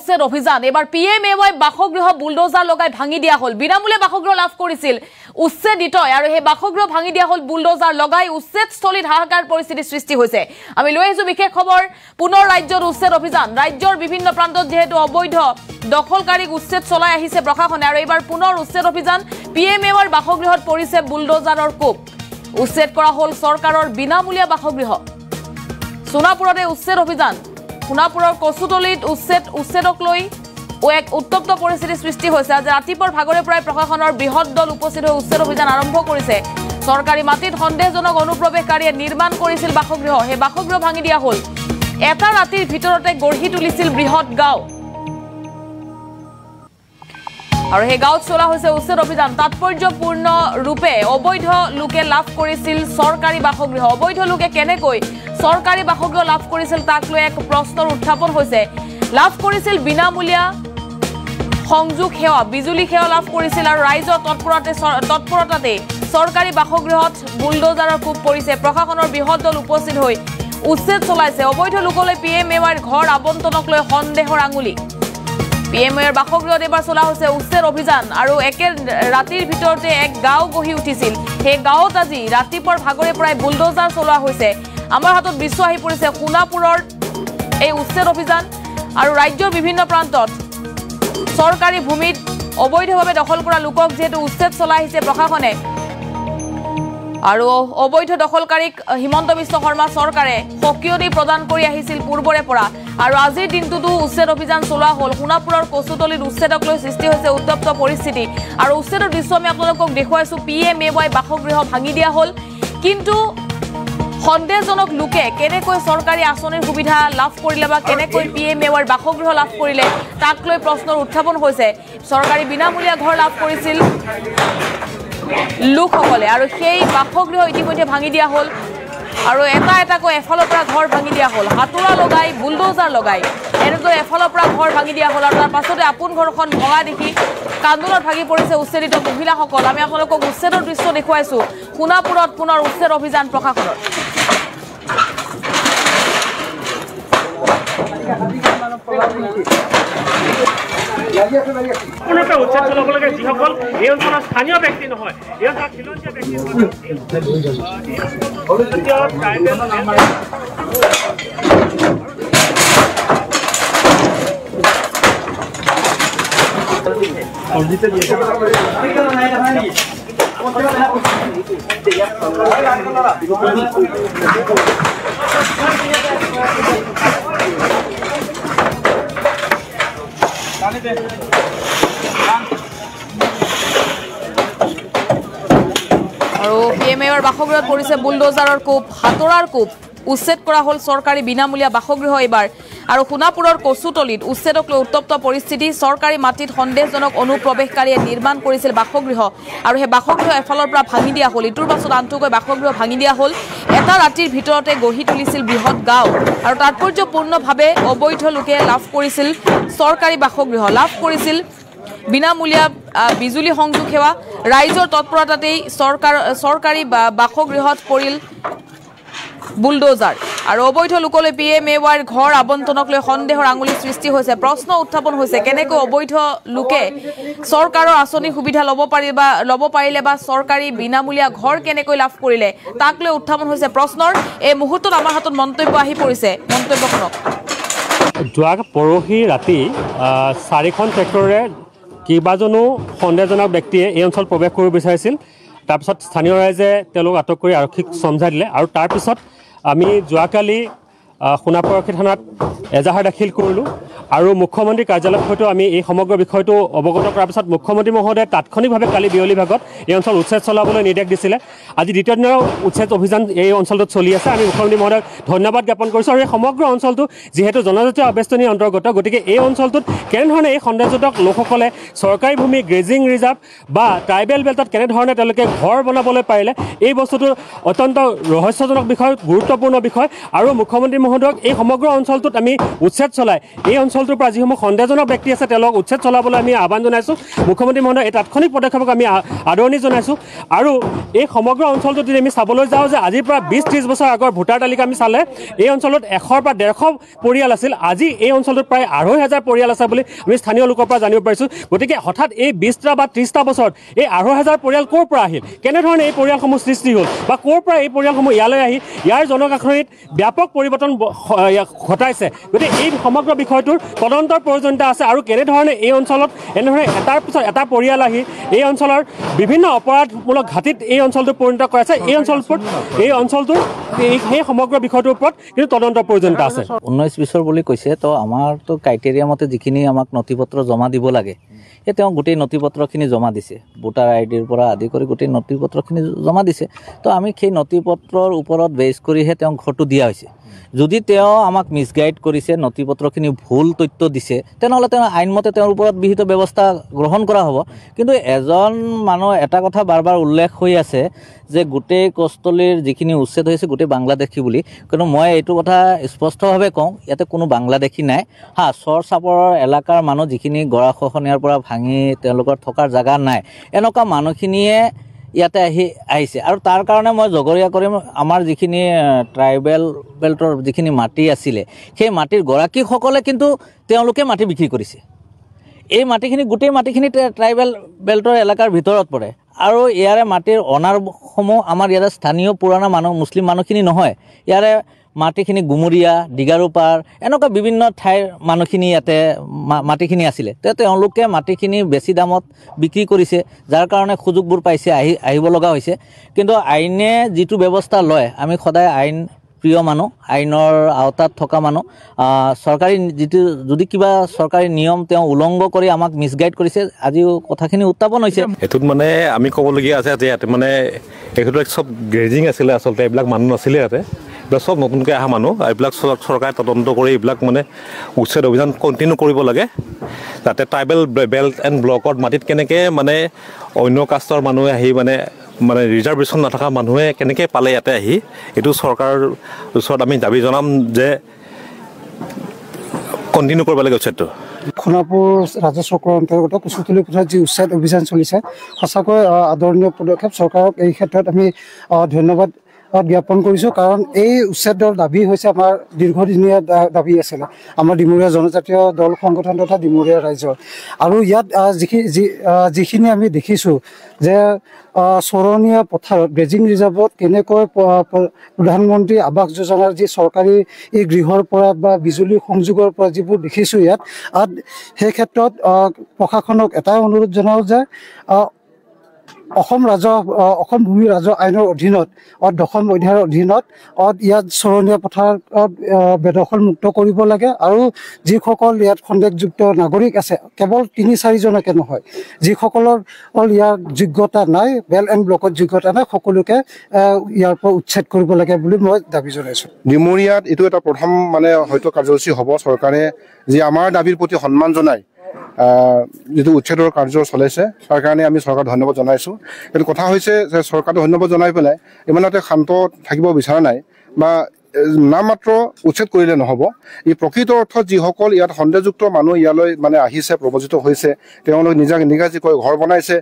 উচ্ছেদ অভিযান এবাৰ PMAY বাসগৃহ বুলডোজাৰ লগাই ভাঙি দিয়া হল বিনামূলীয়া বাসগৃহ লাভ কৰিছিল উচ্ছেদিত আৰু হে বাসগৃহ ভাঙি দিয়া হল বুলডোজাৰ লগাই উচ্ছেদস্থলীত হাহাকাৰ পৰিস্থিতি সৃষ্টি হৈছে আমি লৈ আহিছো বিশেষ খবৰ পুনৰ ৰাজ্যৰ উচ্ছেদ অভিযান ৰাজ্যৰ বিভিন্ন প্ৰান্তত যেহেতু অবৈধ দখলকাৰীক উচ্ছেদ চলাই আহিছে প্ৰশাসনে আৰু এবাৰ পুনৰ উচ্ছেদ অভিযান PMAYৰ বাসগৃহত পৰিছে বুলডোজাৰৰ কোপ উচ্ছেদ কৰা হল চৰকাৰৰ বিনামূলীয়া বাসগৃহ সোনাপুৰতে উচ্ছেদ অভিযান সোনাপুৰৰ কচুতলিত উচ্ছেদক লৈ এক উত্তপ্ত পৰিস্থিতি সৃষ্টি হৈছে আজি ৰাতিপুৱাৰ ভাগৰে প্ৰায় প্ৰশাসনৰ বৃহৎ দল উপস্থিত হৈ উচ্ছেদ অভিযান আৰম্ভ কৰিছে সৰকাৰি মাটিত সন্দেহজনক অনুপ্ৰৱেশকাৰীয়ে নিৰ্মাণ কৰিছিল বাসগৃহ হে বাসগৃহ ভাঙি দিয়া হল এটা ৰাতিৰ ভিতৰতে গঢ়ি তুলিছিল বৃহৎ গাঁও আৰু হে গাঁৱত চলা হৈছে উচ্ছেদ অভিযান তাৎপৰ্যপূৰ্ণ ৰূপে অবৈধ লোকে লাভ কৰিছিল সৰকাৰি বাসগৃহ অবৈধ লোকে কেনেকৈ সৰকাৰি বাসগৃহ লাভ কৰিছিল তাক লৈ এক প্ৰশ্নৰ উত্থাপন হৈছে লাভ কৰিছিল বিনামূলীয়া সংযোগ সেৱা বিজুলী সেৱা লাভ কৰিছিল আৰু ৰাইজৰ তৎপৰতাতে সৰকাৰি বাসগৃহত বুলডোজাৰৰ কোপ পৰিছে প্ৰশাসনৰ বৃহৎ দল উপস্থিত হৈ উচ্ছেদ চলাইছে অবৈধ লোকলৈ PMAYৰ ঘৰ আবণ্টনক লৈ সন্দেহৰ আঙুলি PMAYৰ বাসগৃহত এবাৰ চলা হৈছে উচ্ছেদ অভিযান আৰু একে ৰাতিৰ ভিতৰতে এক গাঁও গঢ়ি উঠিছিল সেই গাঁৱত আজি ৰাতিপুৱাৰ ভাগৰে প্ৰায় বুলডোজাৰ চলোৱা হৈছে আমাৰ হাতত বিশ্ব আহি পৰিছে সোনাপুৰৰ এই উচ্ছেদ অভিযান আৰু ৰাজ্যৰ বিভিন্ন প্ৰান্তত সৰকাৰি ভূমিত অবৈধভাৱে দখল কৰা লোকক যেহেতু উচ্ছেদ চলাই আহিছে প্ৰশাসনে আৰু অবৈধ দখলকাৰীক হিমন্ত বিশ্ব শৰ্মা চৰকাৰে সকিয়নি প্ৰদান কৰি আহিছিল পূৰ্বৰে পৰা আৰু আজিৰ দিনটোতো উচ্ছেদ অভিযান চলোৱা হল সোনাপুৰৰ কচুতলিত উচ্ছেদক লৈ সৃষ্টি হৈছে উত্তপ্ত পৰিস্থিতি আৰু উচ্ছেদৰ দৃশ্য আমি আপোনালোকক দেখুৱাইছো PMAY বাসগৃহ ভাঙি দিয়া হল কিন্তু সন্দেহজনক লোকে কেনেকৈ সৰকাৰি আঁচনিৰ সুবিধা লাভ কৰিলে বা কেনেকৈ PMAYৰ বাসগৃহ লাভ কৰিলে তাক লৈ প্ৰশ্নৰ উত্থাপন হৈছে সৰকাৰি বিনামূলীয়া ঘৰ লাভ কৰিছিল লোকসকলে আৰু সেই বাসগৃহ ইতিমধ্যে ভাঙি দিয়া হল আৰু এটাকৈ এফালৰ পৰা ঘৰ ভাঙি দিয়া হল হাতুৰা লগাই বুলডোজাৰ লগাই এনেকৈ এফালৰ পৰা ঘৰ ভাঙি দিয়া হল আৰু তাৰ পাছতে আপোন ঘৰখন ভঙা দেখি কান্দোলত ভাগি পৰিছে উচ্ছেদিত মহিলাসকল আমি আপোনালোকক উচ্ছেদৰ দৃশ্য দেখুৱাইছো সোনাপুৰত পুনৰ উচ্ছেদ অভিযান প্ৰশাসনৰ কোনোটা উচ্ছেদ চলাব লাগে যিসকল এই অঞ্চলৰ স্থানীয় ব্যক্তি নহয় এই অঞ্চলৰ খিলঞ্জীয়া ব্যক্তি আৰু PMAYৰ বাসগৃহত পৰিছে বুলডোজাৰৰ কোপ হাতৰাৰ কোপ উচ্ছেদ কৰা হল সৰকাৰি বিনামূলীয়া বাসগৃহ এবাৰ আৰু সোনাপুৰৰ কচুতলিত উচ্ছেদক লৈ উত্তপ্ত পৰিস্থিতি সৰকাৰি মাটিত সন্দেহজনক অনুপ্ৰৱেশকাৰীয়ে নিৰ্মাণ কৰিছিল বাসগৃহ আৰু হে বাসগৃহ এফালৰ পৰা ভাঙি দিয়া হল ইটোৰ পাছত আনটোকৈ বাসগৃহ ভাঙি দিয়া হল এটা ৰাতিৰ ভিতৰতে গঢ়ি তুলিছিল বৃহৎ গাঁও আৰু তাৎপৰ্যপূৰ্ণভাৱে অবৈধ লোকে লাভ কৰিছিল সৰকাৰি বাসগৃহ লাভ কৰিছিল বিনামূলীয়া বিজুলী সংযোগ সেৱা ৰাইজৰ তৎপৰতাতেই সৰকাৰি বাসগৃহত পৰিল বুলডোজাৰ আৰু অবৈধ লোকলৈ PMAYৰ ঘৰ আবণ্টনক লৈ সন্দেহৰ আঙুলি সৃষ্টি হৈছে প্ৰশ্ন উত্থাপন হৈছে কেনেকৈ অবৈধ লোকে চৰকাৰৰ আঁচনিৰ সুবিধা ল'ব পাৰিলে বা চৰকাৰি বিনামূলীয়া ঘৰ কেনেকৈ লাভ কৰিলে তাক লৈ উত্থাপন হৈছে প্ৰশ্নৰ এই মুহূৰ্তত আমাৰ হাতত মন্তব্য আহি পৰিছে মন্তব্য শুনক যোৱা পৰহি ৰাতি 4খন ট্ৰেক্টৰে কেইবাজনো সন্দেহজনক ব্যক্তিয়ে এই অঞ্চল প্ৰৱেশ কৰিব বিচাৰিছিল তাৰপিছত স্থানীয় ৰাইজে তেওঁলোক আটক কৰি আৰক্ষীক সমঝাই দিলে আৰু তাৰপিছত আমি যোৱাকালি সোনাপুৰক্ষী থানাত এজাহাৰ দাখিল কৰিলোঁ আৰু মুখ্যমন্ত্ৰী কাৰ্যালয়ত হয়তো আমি এই সমগ্ৰ বিষয়টো অৱগত কৰাৰ পিছত মুখ্যমন্ত্ৰী মহোদয়ে তাৎক্ষণিকভাৱে কালি বিয়লি ভাগত এই অঞ্চল উচ্ছেদ চলাবলৈ নিৰ্দেশ দিছিলে আজি দ্বিতীয় দিনৰ উচ্ছেদ অভিযান এই অঞ্চলটোত চলি আছে আমি মুখ্যমন্ত্ৰী মহোদয়ক ধন্যবাদ জ্ঞাপন কৰিছোঁ আৰু এই সমগ্ৰ অঞ্চলটো যিহেতু জনজাতীয় আৱেষ্টনীৰ অন্তৰ্গত গতিকে এই অঞ্চলটোত কেনেধৰণে এই সন্দেহজনক লোকসকলে চৰকাৰী ভূমি গ্ৰেজিং ৰিজাৰ্ভ বা ট্ৰাইবেল বেল্টত কেনেধৰণে তেওঁলোকে ঘৰ বনাবলৈ পাৰিলে এই বস্তুটো অত্যন্ত ৰহস্যজনক বিষয় গুৰুত্বপূৰ্ণ বিষয় আৰু মুখ্যমন্ত্ৰী মহোদয়ক এই সমগ্ৰ অঞ্চলটোত আমি উচ্ছেদ চলাই এই অঞ্চলটোৰ পৰা যিসমূহ সন্দেহজনক ব্যক্তি আছে তেওঁলোকক উচ্ছেদ চলাবলৈ আমি আহ্বান জনাইছোঁ মুখ্যমন্ত্ৰী মহোদয় এই তাৎক্ষণিক পদক্ষেপক আমি আদৰণি জনাইছোঁ আৰু এই সমগ্ৰ অঞ্চলটোত যদি আমি চাবলৈ যাওঁ যে আজিৰ পৰা 20-30 বছৰ আগৰ ভোটাৰ তালিকা আমি চালে এই অঞ্চলত 100 পৰা 150 পৰিয়াল আছিল আজি এই অঞ্চলটোত প্ৰায় 2,500 পৰিয়াল আছে বুলি আমি স্থানীয় লোকৰ পৰা জানিব পাৰিছোঁ গতিকে হঠাৎ এই 20টা বা 30টা বছৰত এই 2,500 পৰিয়াল ক'ৰ পৰা আহিল কেনেধৰণে এই পৰিয়ালসমূহ সৃষ্টি হ'ল বা ক'ৰ পৰা এই পৰিয়ালসমূহ ইয়ালৈ আহি ইয়াৰ জনগাঁথনিত ব্যাপক পৰিৱৰ্তন ঘটাইছে গতিকে এই সমগ্ৰ বিষয়টোৰ তদন্তৰ প্ৰয়োজনীয়তা আছে আৰু কেনেধৰণে এই অঞ্চলত এনেধৰণে এটাৰ পিছত এটা পৰিয়াল আহি এই অঞ্চলৰ বিভিন্ন অপৰাধমূলক ঘাটিত এই অঞ্চলটো পৰিণত কৰাইছে এই অঞ্চলটোৰ সেই সমগ্ৰ বিষয়টোৰ ওপৰত কিন্তু তদন্তৰ প্ৰয়োজনীয়তা আছে 19-20 বুলি কৈছে তো আমাৰতো ক্ৰাইটেৰিয়া মতে যিখিনি আমাক নথিপত্ৰ জমা দিব লাগে এই তেওঁ গোটেই নথিপত্ৰখিনি জমা দিছে ভোটাৰ আইডিৰ পৰা আদি কৰি গোটেই নথিপত্ৰখিনি জমা দিছে তো আমি সেই নথিপত্ৰৰ ওপৰত বেছ কৰিহে তেওঁ ঘৰটো দিয়া হৈছে যদি তেওঁ আমাক মিছগাইড কৰিছে নথিপত্ৰখিনি ভুল তথ্য দিছে তেনেহ'লে তেওঁ আইনমতে তেওঁৰ ওপৰত বিহিত ব্যৱস্থা গ্ৰহণ কৰা হ'ব কিন্তু এজন মানুহ এটা কথা বাৰ উল্লেখ হৈ আছে যে গোটেই কষ্টলীৰ যিখিনি উচ্ছেদ হৈছে গোটেই বাংলাদেশী বুলি কিন্তু মই এইটো কথা স্পষ্টভাৱে কওঁ ইয়াতে কোনো বাংলাদেশী নাই চৰ চাপৰৰ এলেকাৰ মানুহ যিখিনি গৰাখহনীয়াৰ পৰা ভাঙি তেওঁলোকৰ থকাৰ জাগা নাই এনেকুৱা মানুহখিনিয়ে ইয়াতে আহিছে আৰু তাৰ কাৰণে মই জগৰীয়া কৰিম আমাৰ যিখিনি ট্ৰাইবেল বেল্টৰ যিখিনি মাটি আছিলে সেই মাটিৰ গৰাকীসকলে কিন্তু তেওঁলোকে মাটি বিক্ৰী কৰিছে এই মাটিখিনি গোটেই মাটিখিনি ট্ৰাইবেল বেল্টৰ এলেকাৰ ভিতৰত পৰে আৰু ইয়াৰে মাটিৰ অনাৰসমূহ আমাৰ ইয়াৰে স্থানীয় পুৰণা মানুহ মুছলিম মানুহখিনি নহয় ইয়াৰে মাটিখিনি গুমৰীয়া ডিগাৰুপাৰ এনেকুৱা বিভিন্ন ঠাইৰ মানুহখিনি ইয়াতে মাটিখিনি আছিলে তেওঁলোকে মাটিখিনি বেছি দামত বিক্ৰী কৰিছে যাৰ কাৰণে সুযোগবোৰ পাইছে আহিব লগা হৈছে কিন্তু আইনে যিটো ব্যৱস্থা লয় আমি সদায় আইন প্ৰিয় মানুহ আইনৰ আওতাত থকা মানুহ চৰকাৰী যিটো যদি কিবা চৰকাৰী নিয়ম তেওঁ উলংঘ কৰি আমাক মিছগাইড কৰিছে আজিও কথাখিনি উত্থাপন হৈছে এইটোত মানে আমি ক'বলগীয়া আছে যে ইয়াতে মানে এইটো চব গ্ৰেজিং আছিলে আচলতে এইবিলাক মানুহ নাছিলে ইয়াতে এইবিলাক চব নতুনকৈ অহা মানুহ এইবিলাক চৰকাৰে তদন্ত কৰি এইবিলাক মানে উচ্ছেদ অভিযান কণ্টিনিউ কৰিব লাগে যাতে ট্ৰাইবেল বেল্ট এণ্ড ব্লকত মাটিত কেনেকৈ মানে অন্য কাষ্টৰ মানুহে আহি মানে ৰিজাৰ্ভেশ্যন নথকা মানুহে কেনেকৈ পালে ইয়াতে আহি এইটো চৰকাৰৰ ওচৰত আমি দাবী জনাম যে কণ্টিনিউ কৰিব লাগে উচ্ছেদটো সোণাপুৰ ৰাজহ চক্ৰৰ অন্তৰ্গত কুচুতলি পথাৰত যি উচ্ছেদ অভিযান চলিছে সঁচাকৈ আদৰণীয় পদক্ষেপ চৰকাৰক এই ক্ষেত্ৰত আমি ধন্যবাদ জ্ঞাপন কৰিছোঁ কাৰণ এই উচ্ছেদৰ দাবী হৈছে আমাৰ দীৰ্ঘদিনীয়া দাবী আছিলে আমাৰ ডিমৰীয়া জনজাতীয় দল সংগঠন তথা ডিমৰীয়া ৰাইজৰ আৰু ইয়াত যিখিনি আমি দেখিছোঁ যে চৰণীয়া পথাৰত গ্ৰেজিং ৰিজাৰ্ভত কেনেকৈ প্ৰধানমন্ত্ৰী আৱাস যোজনাৰ যি চৰকাৰী এই গৃহৰ পৰা বা বিজুলী সংযোগৰ পৰা যিবোৰ দেখিছোঁ ইয়াত সেই ক্ষেত্ৰত প্ৰশাসনক এটাই অনুৰোধ জনাওঁ যে অসম ভূমি ৰাজহ আইনৰ অধীনত দখল অধ্যায়ৰ অধীনত ইয়াত চৰণীয়া পথাৰত বেদখল মুক্ত কৰিব লাগে আৰু যিসকল ইয়াত সন্দেহযুক্ত নাগৰিক আছে কেৱল 3-4জনকে নহয় যিসকলৰ ইয়াৰ যোগ্যতা নাই বেল এণ্ড ব্লকত যোগ্যতা নাই সকলোকে ইয়াৰ পৰা উচ্ছেদ কৰিব লাগে বুলি মই দাবী জনাইছোঁ ডিমৰীয়াত এইটো এটা প্ৰথম মানে হয়তো কাৰ্যসূচী হ'ব চৰকাৰে যি আমাৰ দাবীৰ প্ৰতি সন্মান জনায় যিটো উচ্ছেদৰ কাৰ্য চলাইছে তাৰ কাৰণে আমি চৰকাৰক ধন্যবাদ জনাইছোঁ কিন্তু কথা হৈছে যে চৰকাৰক ধন্যবাদ জনাই পেলাই ইমানতে শান্ত থাকিব বিচৰা নাই বা নাম মাত্ৰ উচ্ছেদ কৰিলে নহ'ব এই প্ৰকৃত অৰ্থত যিসকল ইয়াত সন্দেহযুক্ত মানুহ ইয়ালৈ মানে আহিছে প্ৰৱজিত হৈছে তেওঁলোকে নিজাকৈ ঘৰ বনাইছে